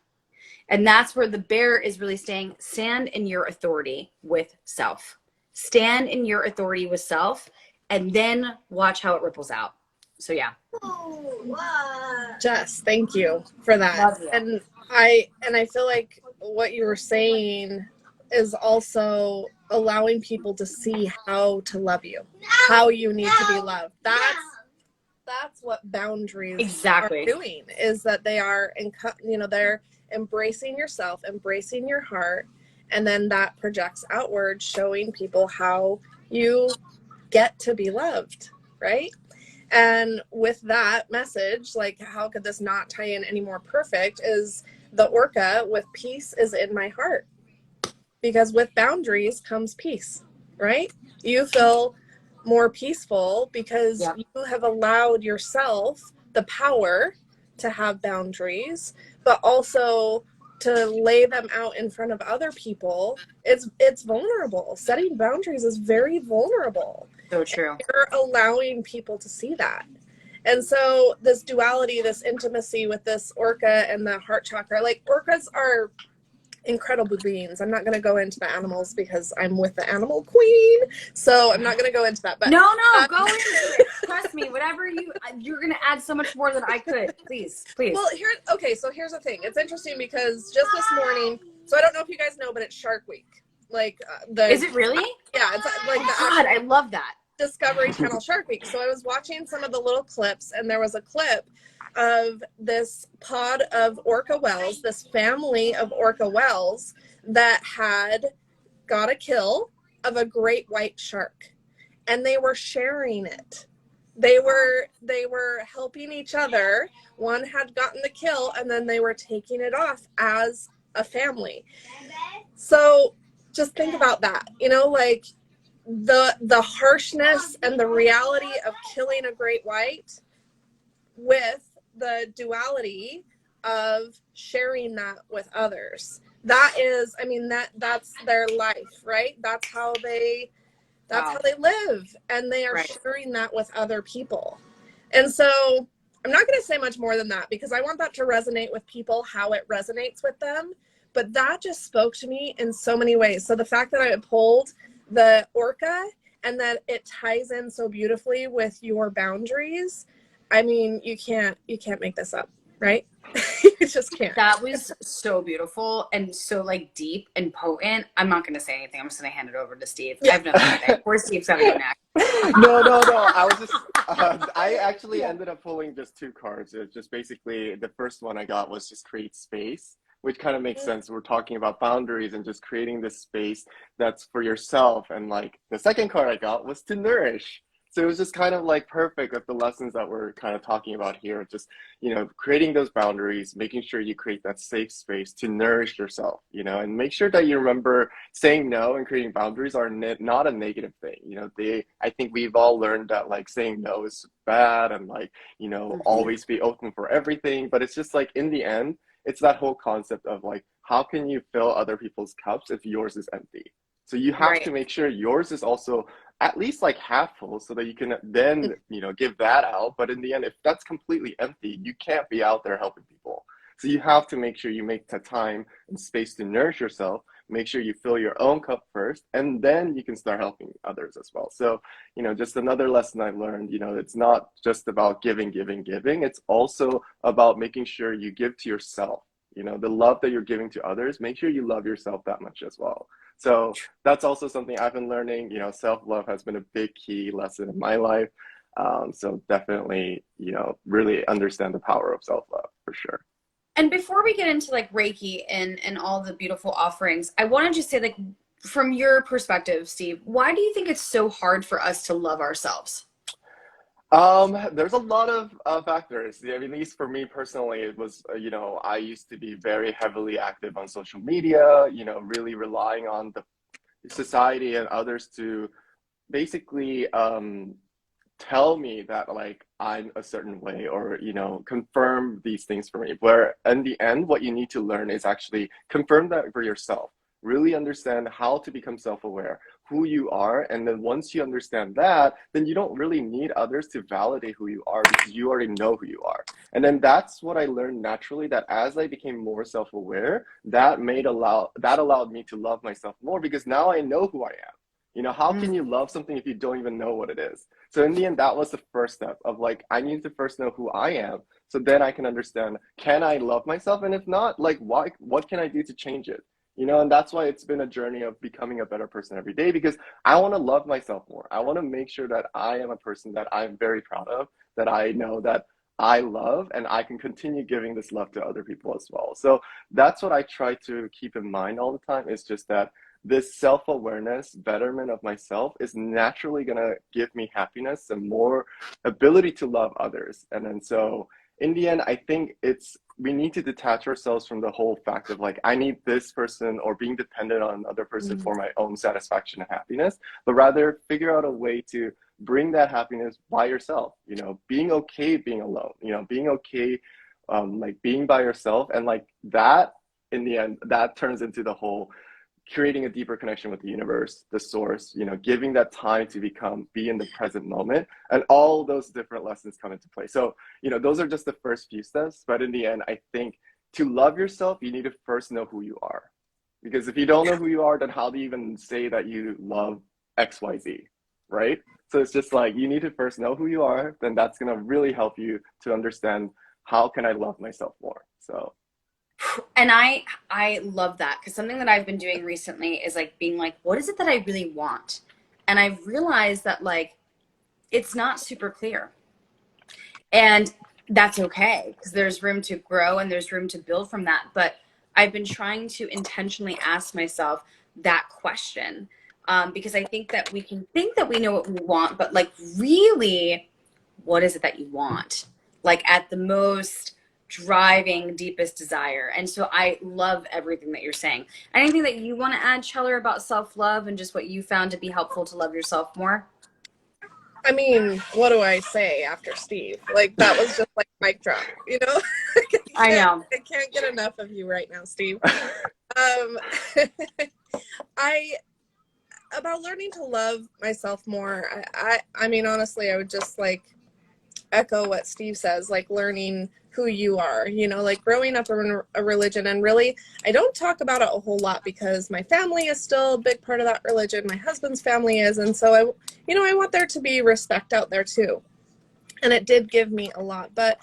And that's where the bear is really saying, stand in your authority with self. Stand in your authority with self, and then watch how it ripples out. So yeah. Jess, thank you for that. Love you. And I feel like what you were saying is also allowing people to see how to love you, how you need to be loved. That's what boundaries are doing, is that they are, they're embracing yourself, embracing your heart, and then that projects outward, showing people how you get to be loved, right? And with that message, like, how could this not tie in any more perfect, is the orca with peace is in my heart. Because with boundaries comes peace, right? You feel more peaceful because you have allowed yourself the power to have boundaries, but also to lay them out in front of other people. It's vulnerable. Setting boundaries is very vulnerable. So true. And you're allowing people to see that. And so this duality, this intimacy with this orca and the heart chakra, like, orcas are incredible beings. I'm not going to go into the animals because I'm with the animal queen, so I'm not going to go into that. But no, go into it. Trust me, whatever you're going to add so much more than I could. Please. Well, so here's the thing. It's interesting because just this morning, so I don't know if you guys know, but it's Shark Week. Like is it really? Yeah, it's like God, I love that. Discovery Channel Shark Week. So I was watching some of the little clips, and there was a clip of this pod of orca whales, this family of orca whales that had got a kill of a great white shark, and they were sharing it. They were helping each other. One had gotten the kill, and then they were taking it off as a family. So just think about that, like the harshness and the reality of killing a great white with the duality of sharing that with others. That is, that's their life, right? That's how they live, and they are sharing that with other people. And so I'm not going to say much more than that because I want that to resonate with people, how it resonates with them. But that just spoke to me in so many ways. So the fact that I pulled the orca and that it ties in so beautifully with your boundaries, you can't make this up, right? You just can't. That was so beautiful and so deep and potent. I'm not going to say anything. I'm just going to hand it over to Steve. I have nothing to say. Where's Steve's going to go next? No. I was just, I actually ended up pulling just two cards. It just basically, the first one I got was just create space, which kind of makes sense. We're talking about boundaries and just creating this space that's for yourself. And the second card I got was to nourish. So it was just kind of perfect with the lessons that we're kind of talking about here. Just, creating those boundaries, making sure you create that safe space to nourish yourself, and make sure that you remember saying no and creating boundaries are not a negative thing. I think we've all learned that saying no is bad and always be open for everything. But it's just in the end, it's that whole concept of how can you fill other people's cups if yours is empty? So you have to make sure yours is also at least half full so that you can then, give that out. But in the end, if that's completely empty, you can't be out there helping people. So you have to make sure you make the time and space to nourish yourself, make sure you fill your own cup first, and then you can start helping others as well. So, just another lesson I learned, it's not just about giving. It's also about making sure you give to yourself. The love that you're giving to others, make sure you love yourself that much as well. So that's also something I've been learning. Self-love has been a big key lesson in my life. So definitely, really understand the power of self-love for sure. And before we get into Reiki and all the beautiful offerings, I want to just say from your perspective, Steve, why do you think it's so hard for us to love ourselves? There's a lot of factors. I mean, at least for me personally, it was, I used to be very heavily active on social media, really relying on the society and others to basically tell me that like I'm a certain way, or confirm these things for me, where in the end what you need to learn is actually confirm that for yourself, really understand how to become self-aware, who you are, and then once you understand that, then you don't really need others to validate who you are, because you already know who you are. And then that's what I learned naturally, that as I became more self-aware, that allowed me to love myself more, because now I know who I am. How can you love something if you don't even know what it is? So in the end, that was the first step of like, I need to first know who I am. So then I can understand, can I love myself? And if not, like, what can I do to change it? And that's why it's been a journey of becoming a better person every day, because I want to love myself more. I want to make sure that I am a person that I'm very proud of, that I know that I love, and I can continue giving this love to other people as well. So that's what I try to keep in mind all the time, is just that this self-awareness, betterment of myself is naturally going to give me happiness and more ability to love others. And then so in the end, I think we need to detach ourselves from the whole fact of like, I need this person, or being dependent on another person for my own satisfaction and happiness, but rather figure out a way to bring that happiness by yourself, being okay being alone, being okay, like being by yourself. And like that, in the end, that turns into the whole creating a deeper connection with the universe, the source, giving that time to be in the present moment, and all those different lessons come into play. So, those are just the first few steps, but in the end, I think to love yourself, you need to first know who you are. Because if you don't know who you are, then how do you even say that you love XYZ, right? So it's just like, you need to first know who you are, then that's going to really help you to understand, how can I love myself more? So And I love that, because something that I've been doing recently is like being like, what is it that I really want? And I've realized that like it's not super clear. And that's okay, because there's room to grow and there's room to build from that. But I've been trying to intentionally ask myself that question, because I think that we can think that we know what we want, but like really, what is it that you want? Like at the most driving, deepest desire. And so I love everything that you're saying. Anything that you want to add, Cheller, about self-love and just what you found to be helpful to love yourself more? I mean, what do I say after Steve? Like, that was just like mic drop, I know. I can't get enough of you right now, Steve. Um, about learning to love myself more. I mean, honestly, I would just like echo what Steve says, like learning who you are, like growing up in a religion. And really, I don't talk about it a whole lot because my family is still a big part of that religion. My husband's family is. And so I want there to be respect out there too. And it did give me a lot. But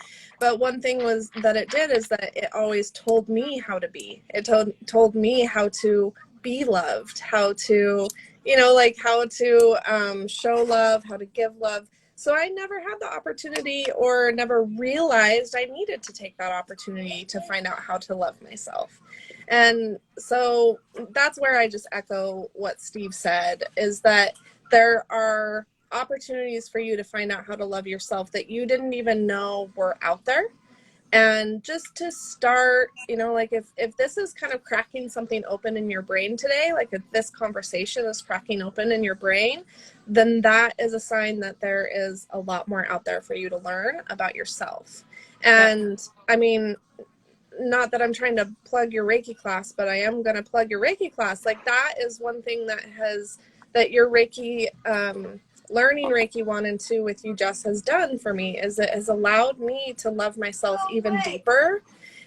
one thing was that it did is that it always told me how to be. It told me how to be loved, how to, like how to show love, how to give love. So I never had the opportunity, or never realized I needed to take that opportunity to find out how to love myself. And so that's where I just echo what Steve said, is that there are opportunities for you to find out how to love yourself that you didn't even know were out there. And just to start, like if this is kind of cracking something open in your brain today, like if this conversation is cracking open in your brain, then that is a sign that there is a lot more out there for you to learn about yourself. And I mean, not that I'm trying to plug your Reiki class, but I am going to plug your Reiki class. Like that is one thing that your Reiki, learning Reiki 1 and 2 with you, Jess, has done for me, is it has allowed me to love myself even deeper,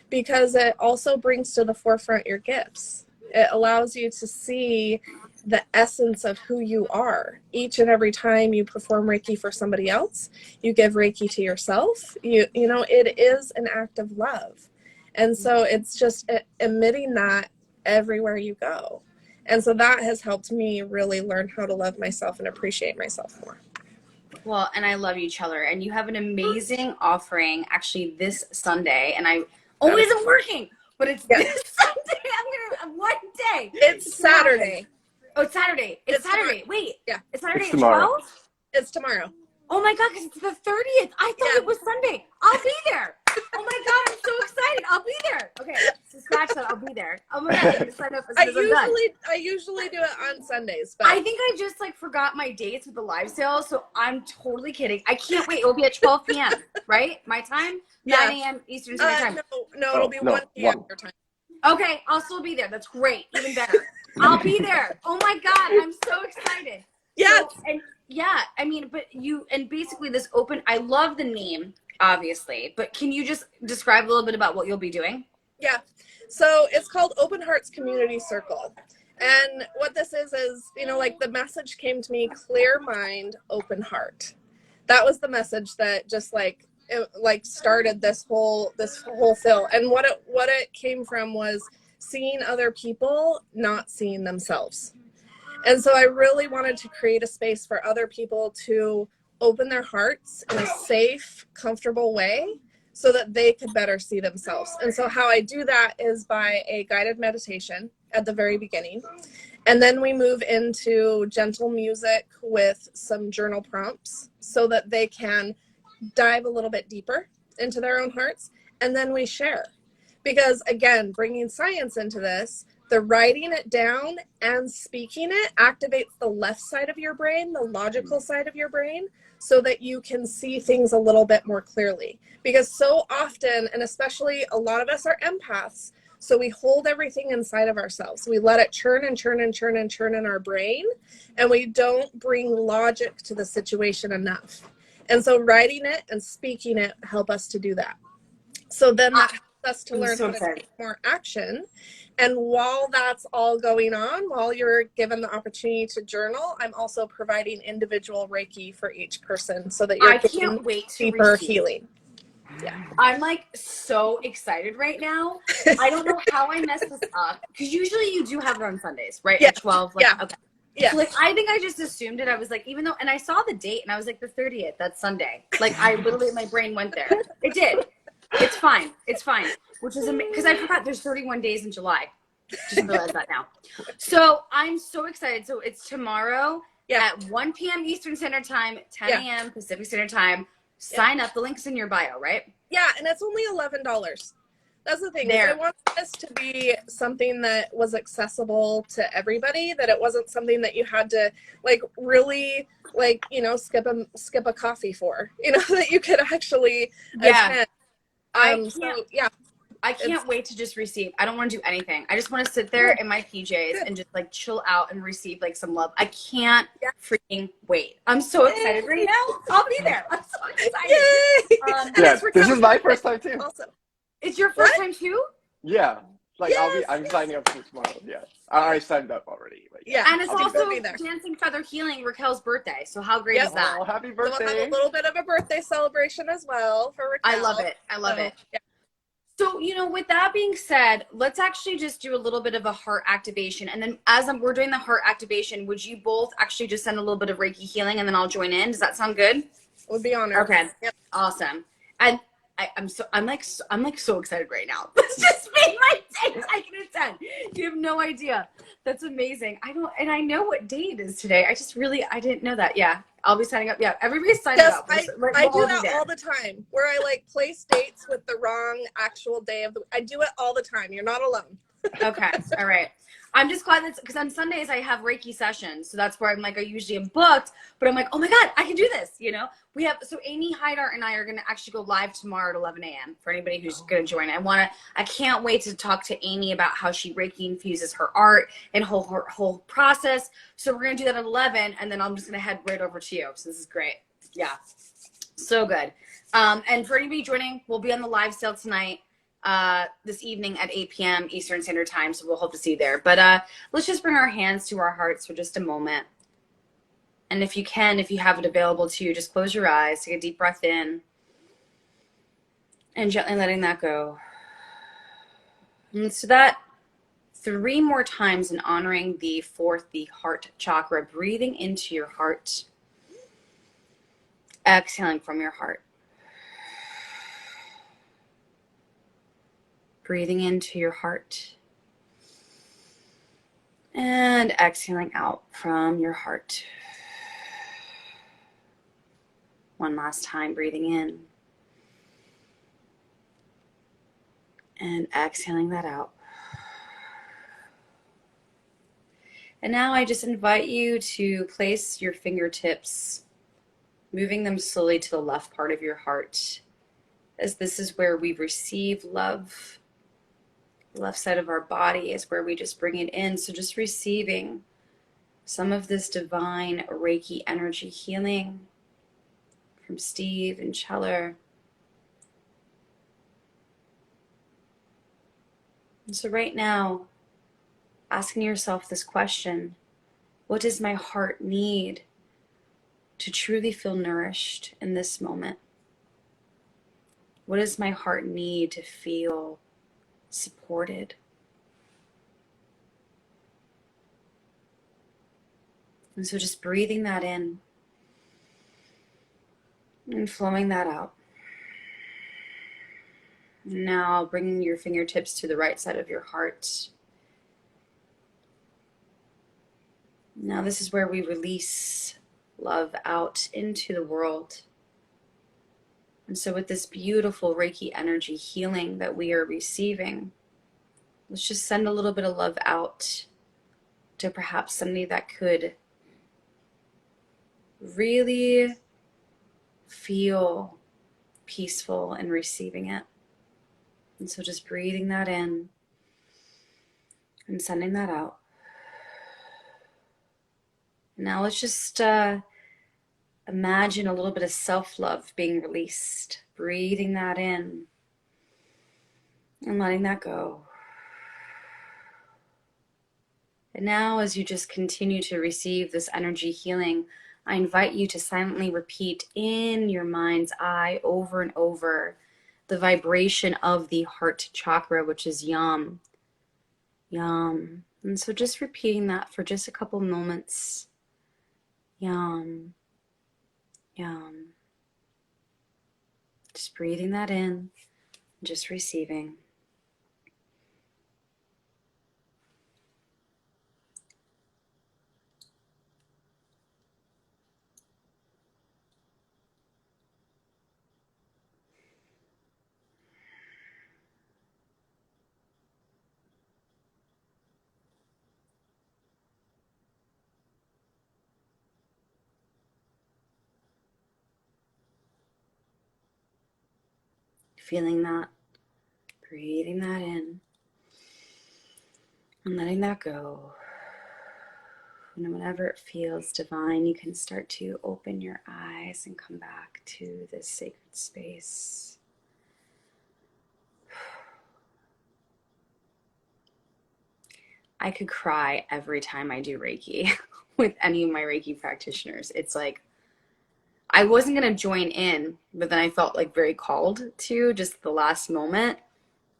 because it also brings to the forefront your gifts. It allows you to see the essence of who you are. Each and every time you perform Reiki for somebody else, you give Reiki to yourself. It is an act of love. And so it's just emitting that everywhere you go. And so that has helped me really learn how to love myself and appreciate myself more. Well, and I love you, Cheller. And you have an amazing offering actually this Sunday. And I always am working, but it's this Sunday. I'm one day. It's Saturday. Oh, it's Saturday. It's Saturday. Tomorrow. Wait. Yeah. It's Saturday It's at tomorrow. 12? It's tomorrow. Oh my God, because it's the 30th. I thought it was Sunday. I'll be there. Oh my God, I'm so excited. I'll be there. Okay, so scratch that. I'll be there. Oh my God, I'm going to sign up as soon as I'm done. I usually do it on Sundays, but I think I just like forgot my dates with the live sale, so I'm totally kidding. I can't wait. It will be at 12 p.m., right? My time? Yeah. 9 a.m. Eastern Standard Time. No, it'll be 1 p.m. your time. Okay, I'll still be there. That's great. Even better. I'll be there. Oh my God, I'm so excited. Yes. So, and yeah, I mean, but basically this open, I love the name, obviously, but can you just describe a little bit about what you'll be doing? Yeah. So it's called Open Hearts Community Circle. And what this is, like the message came to me, clear mind, open heart. That was the message that just started this whole fill. And what it came from was seeing other people, not seeing themselves. And so I really wanted to create a space for other people to open their hearts in a safe, comfortable way so that they could better see themselves. And so how I do that is by a guided meditation at the very beginning. And then we move into gentle music with some journal prompts so that they can dive a little bit deeper into their own hearts. And then we share. Because again, bringing science into this, the writing it down and speaking it activates the left side of your brain, the logical side of your brain, so that you can see things a little bit more clearly. Because so often, and especially a lot of us are empaths, so we hold everything inside of ourselves. We let it churn and churn and churn and churn in our brain, and we don't bring logic to the situation enough. And so writing it and speaking it help us to do that. So then that helps us to learn how to take more action. And while that's all going on, while you're given the opportunity to journal, I'm also providing individual Reiki for each person so that you're can't wait to deeper healing. Yeah. I'm like so excited right now. I don't know how I messed this up because usually you do have it on Sundays, right? Yes. At 12. Yeah. Okay. Yeah. So I think I just assumed it. I was like, even though, and I saw the date and I was like, the 30th, that's Sunday. I literally, my brain went there. It did. It's fine. It's fine. Which is amazing because I forgot there's 31 days in July. Just realized that now. So I'm so excited. So it's tomorrow at 1 p.m. Eastern Standard Time, 10 a.m. Pacific Standard Time. Sign up. The link's in your bio, right? Yeah, and it's only $11. That's the thing. I want this to be something that was accessible to everybody, that it wasn't something that you had to really skip a coffee for, that you could actually attend. I can't wait to just receive. I don't want to do anything. I just want to sit there in my PJs and just chill out and receive some love. I can't freaking wait. I'm so excited right now. I'll be there. I'm so excited. Yeah, this is my first time too. Also, it's your first time too? Yeah. I'm signing up for tomorrow. Yeah. I signed up already. And it's also Dancing Feather Healing, Raquel's birthday. So how great is that? Oh, happy birthday. So we'll have a little bit of a birthday celebration as well for Raquel. I love it. I love it. Yeah. So, with that being said, let's actually just do a little bit of a heart activation. And then as we're doing the heart activation, would you both actually just send a little bit of Reiki healing and then I'll join in? Does that sound good? Would be honored. Okay. Yep. Awesome. And I'm so excited right now. This just made my day 10 out of 10. You have no idea. That's amazing. I know what day it is today. I didn't know that. Yeah. I'll be signing up. Yeah. Everybody's signing up. I do that all the time where I place dates with the wrong actual day of the, I do it all the time. You're not alone. Okay. All right. I'm just glad that's because on Sundays I have Reiki sessions. So that's where I'm I usually am booked, but I'm oh my God, I can do this. We have, so Amy Hydart and I are going to actually go live tomorrow at 11 a.m. for anybody who's going to join. I can't wait to talk to Amy about how she Reiki infuses her art and her whole process. So we're going to do that at 11 and then I'm just going to head right over to you. So this is great. Yeah. So good. And for anybody joining, we'll be on the live sale tonight. This evening at 8 p.m. Eastern Standard Time, so we'll hope to see you there. But let's just bring our hands to our hearts for just a moment. And if you have it available to you, just close your eyes, take a deep breath in, and gently letting that go. And so that 3 more times in honoring the heart chakra, breathing into your heart, exhaling from your heart. Breathing into your heart And exhaling out from your heart. One last time, breathing in. And exhaling that out. And now I just invite you to place your fingertips, moving them slowly to the left part of your heart, as this is where we receive love. The left side of our body is where we just bring it in. So just receiving some of this divine Reiki energy healing from Steve and Cheller. And so right now, asking yourself this question: what does my heart need to truly feel nourished in this moment? What does my heart need to feel supported? And so just breathing that in and flowing that out. Now bringing your fingertips to the right side of your heart. Now this is where we release love out into the world. And so with this beautiful Reiki energy healing that we are receiving, let's just send a little bit of love out to perhaps somebody that could really feel peaceful in receiving it. And so just breathing that in and sending that out. Now let's just imagine a little bit of self-love being released. Breathing that in and letting that go. And now as you just continue to receive this energy healing, I invite you to silently repeat in your mind's eye over and over the vibration of the heart chakra, which is Yam. Yam. And so just repeating that for just a couple moments. Yam. Yam. Just breathing that in, just receiving. Feeling that, breathing that in, and letting that go. And whenever it feels divine, you can start to open your eyes and come back to this sacred space. I could cry every time I do Reiki with any of my Reiki practitioners. It's like, I wasn't going to join in, but then I felt like very called to just the last moment.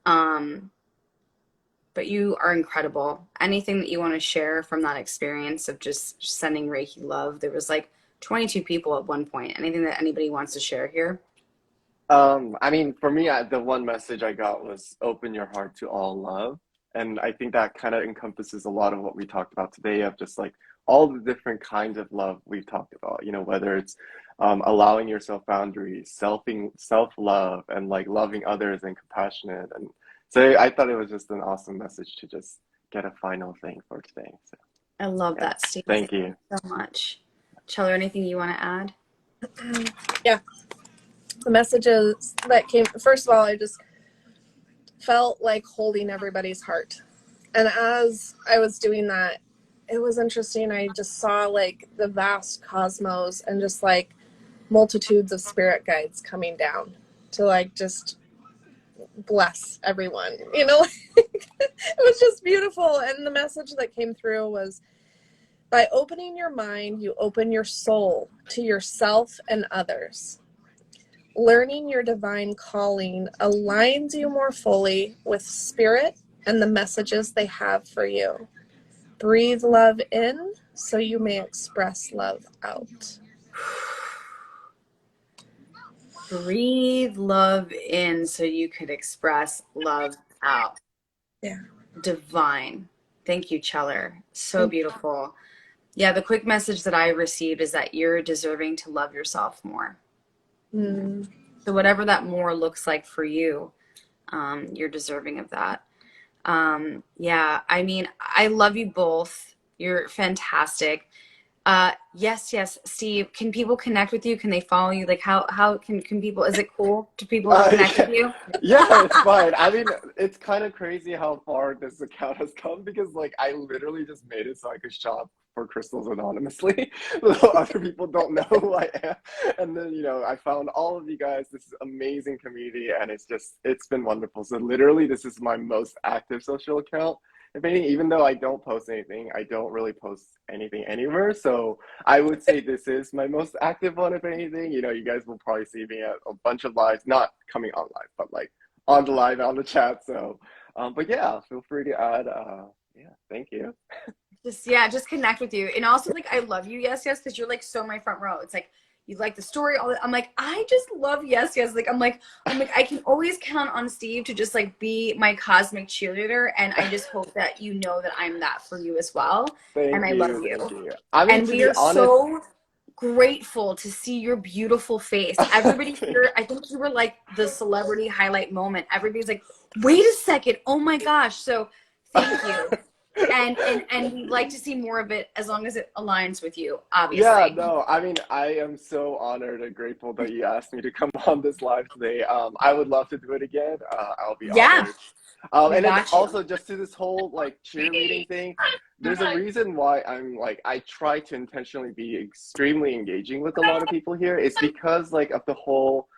But you are incredible. Anything that you want to share from that experience of just sending Reiki love? There was like 22 people at one point. Anything that anybody wants to share here? I mean, for me, the one message I got was open your heart to all love. And I think that kind of encompasses a lot of what we talked about today of just like all the different kinds of love we've talked about, you know, whether it's allowing yourself boundaries, self-love, and like loving others and compassionate. And so I thought it was just an awesome message to just get a final thing for today. So I love yeah, that, Steve. thank you. So much. Cheller, anything you want to add? Yeah. The messages that came, first of all, I just felt like holding everybody's heart. And as I was doing that, it was interesting. I just saw like the vast cosmos and just like multitudes of spirit guides coming down to like just bless everyone. You know, it was just beautiful. And the message that came through was, by opening your mind, you open your soul to yourself and others. Learning your divine calling aligns you more fully with spirit and the messages they have for you. Breathe love in so you may express love out. Breathe love in so you could express love out. Yeah. Divine. Thank you, Cheller. So beautiful. Yeah, the quick message that I received is that you're deserving to love yourself more. Mm. So whatever that more looks like for you, you're deserving of that. Yeah, I mean, I love you both. You're fantastic. Yes, Steve, can people connect with you? Can they follow you? Like how can people, is it cool to people to connect with you? Yeah, it's fine. I mean, it's kind of crazy how far this account has come because, like, I literally just made it so I could shop for crystals anonymously, so other people don't know who I am. And then, I found all of you guys. This is amazing community, and it's been wonderful. So literally, this is my most active social account. If anything, even though I don't post anything, I don't really post anything anywhere. So I would say this is my most active one, if anything. You guys will probably see me at a bunch of lives, not coming on live, but like on the live, on the chat. So, but yeah, feel free to add. Yeah, thank you. Just connect with you. And also, like, I love you, yes, because you're like so my front row. It's like you like the story, all that. I'm like, I just love yes. Like I'm like, I can always count on Steve to just like be my cosmic cheerleader. And I just hope that you know that I'm that for you as well. And Thank I love you, you. thank you. I mean, And to we be are honest, so grateful to see your beautiful face. Everybody here, I think you were like the celebrity highlight moment. Everybody's like, wait a second, oh my gosh. So thank you. And we'd like to see more of it as long as it aligns with you, yeah, obviously. no, I mean, I am so honored and grateful that you asked me to come on this live today. I would love to do it again. I'll be Yeah, honored. we And then got you. also just to this whole like cheerleading thing, there's a reason why I try to intentionally be extremely engaging with a lot of people here. It's because like of the whole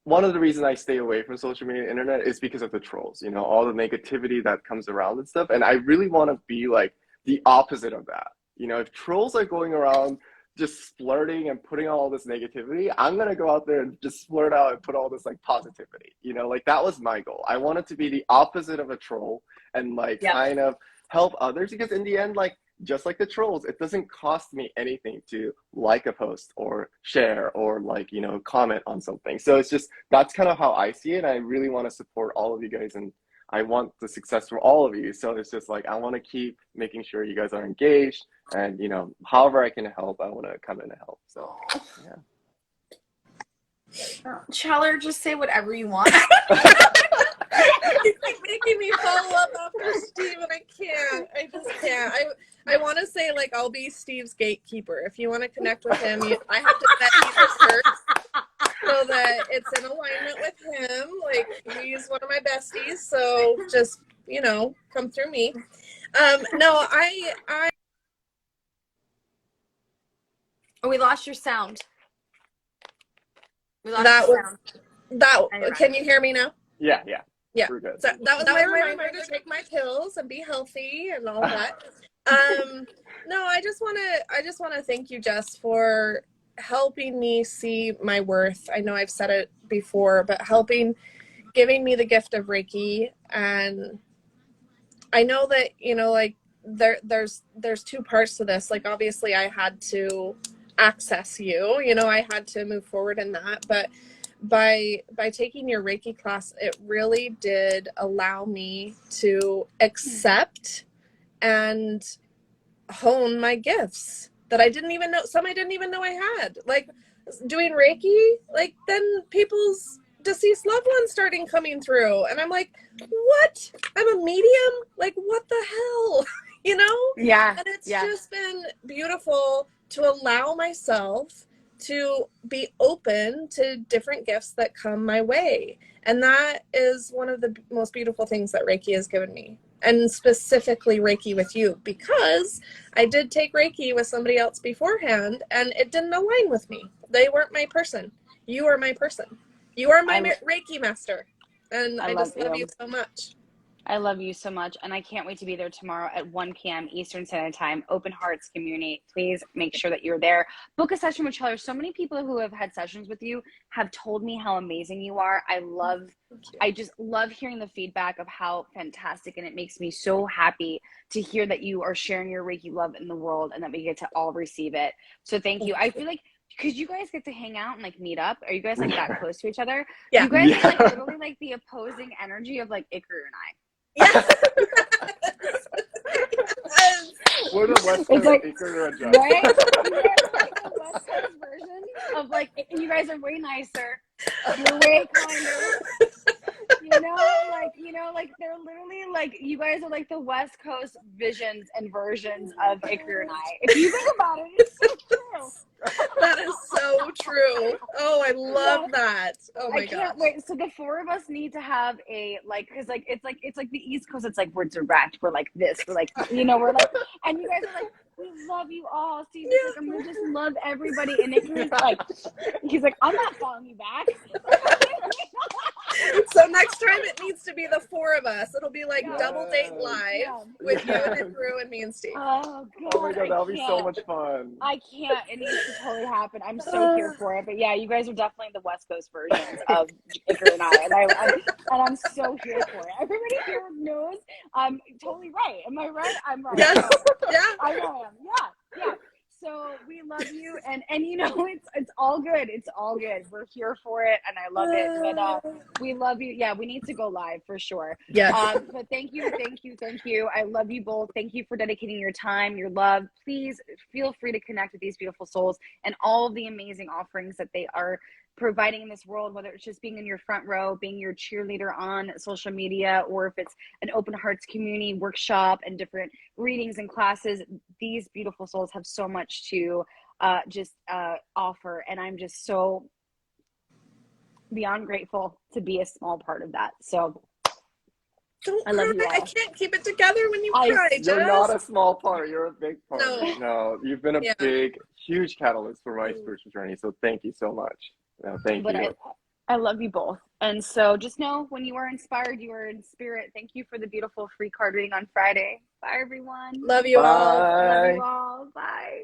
one of the reasons I stay away from social media and internet is because of the trolls, all the negativity that comes around and stuff. And I really want to be like the opposite of that. If trolls are going around just flirting and putting all this negativity, I'm going to go out there and just flirt out and put all this like positivity. Like that was my goal. I wanted to be the opposite of a troll and like Yep. kind of help others because in the end, like just like the trolls, it doesn't cost me anything to like a post or share or like, comment on something. So it's just, that's kind of how I see it. I really want to support all of you guys and I want the success for all of you. So it's just like, I want to keep making sure you guys are engaged and, however I can help, I want to come in and help. So, yeah. Cheller, just say whatever you want. He's like making me follow up after Steve, and I can't. I just can't. I want to say like I'll be Steve's gatekeeper. If you want to connect with him, I have to vet you first so that it's in alignment with him. Like he's one of my besties, so just come through me. No, I. Oh, we lost your sound. We lost That your was sound. that. Can you hear me now? Yeah. Yeah. We're good. So that was my reminder to take my pills and be healthy and all that. No, I just want to thank you, Jess, for helping me see my worth. I know I've said it before, but giving me the gift of Reiki. And I know that, like there's two parts to this. Like obviously I had to access you, I had to move forward in that, but by taking your Reiki class, it really did allow me to accept and hone my gifts that I didn't even know. Some I didn't even know I had. Like doing Reiki, like then people's deceased loved ones starting coming through, and I'm like, what? I'm a medium? Like what the hell? Yeah. And it's just been beautiful to allow myself to be open to different gifts that come my way. And that is one of the most beautiful things that Reiki has given me. And specifically Reiki with you, because I did take Reiki with somebody else beforehand and it didn't align with me. They weren't my person. You are my person. You are my Reiki master. And I just love you so much. I love you so much, and I can't wait to be there tomorrow at 1 p.m. Eastern Standard Time. Open Hearts community. Please make sure that you're there. Book a session with Cheller. So many people who have had sessions with you have told me how amazing you are. I just love hearing the feedback of how fantastic, and it makes me so happy to hear that you are sharing your Reiki love in the world and that we get to all receive it. So thank you. I feel like because you guys get to hang out and like meet up. Are you guys like that close to each other? Yeah. You guys are like literally like the opposing energy of like Ikaru and I. Yeah. We're the West It's Coast like, Iker and Jess. right? You guys are like the West Coast version of like, and you guys are way nicer. You're way kinder. Like they're literally like, you guys are like the West Coast visions and versions of Iker and I. If you think about it, it's so true. That is so true. Oh, I love that. Oh my I can't wait. So the four of us need to have a like, because like it's like the East Coast. It's like we're direct. We're like this. We're like, we're like, and you guys are like, we love you all. Steve's like, I'm gonna just love everybody. And Iker's like, he's like, I'm not following you back. So next time it needs to be the four of us. It'll be like Yeah. Double Date Live with you and Drew and me and Steve. Oh God! Oh my God, that'll be so much fun. I can't. It needs to totally happen. I'm so here for it. But yeah, you guys are definitely the West Coast versions of Iker and I'm so here for it. Everybody here knows I'm totally right. Am I right? I'm right. Yes. Yeah. I know I am. Yeah. So we love you, and it's all good. It's all good. We're here for it, and I love it. But we love you. Yeah, we need to go live for sure. Yes. But thank you. I love you both. Thank you for dedicating your time, your love. Please feel free to connect with these beautiful souls and all of the amazing offerings that they are providing in this world, whether it's just being in your front row, being your cheerleader on social media, or if it's an open hearts community workshop and different readings and classes. These beautiful souls have so much to offer, and I'm just so beyond grateful to be a small part of that. So Don't I love cry. you all. I can't keep it together when you cry, Jess. You're not a small part. You're a big part. No. You've been a big, huge catalyst for my spiritual journey. So thank you so much. Thank you. I love you both. And so just know, when you are inspired, you are in spirit. Thank you for the beautiful free card reading on Friday. Bye, everyone. Love you all. Love you all. Bye.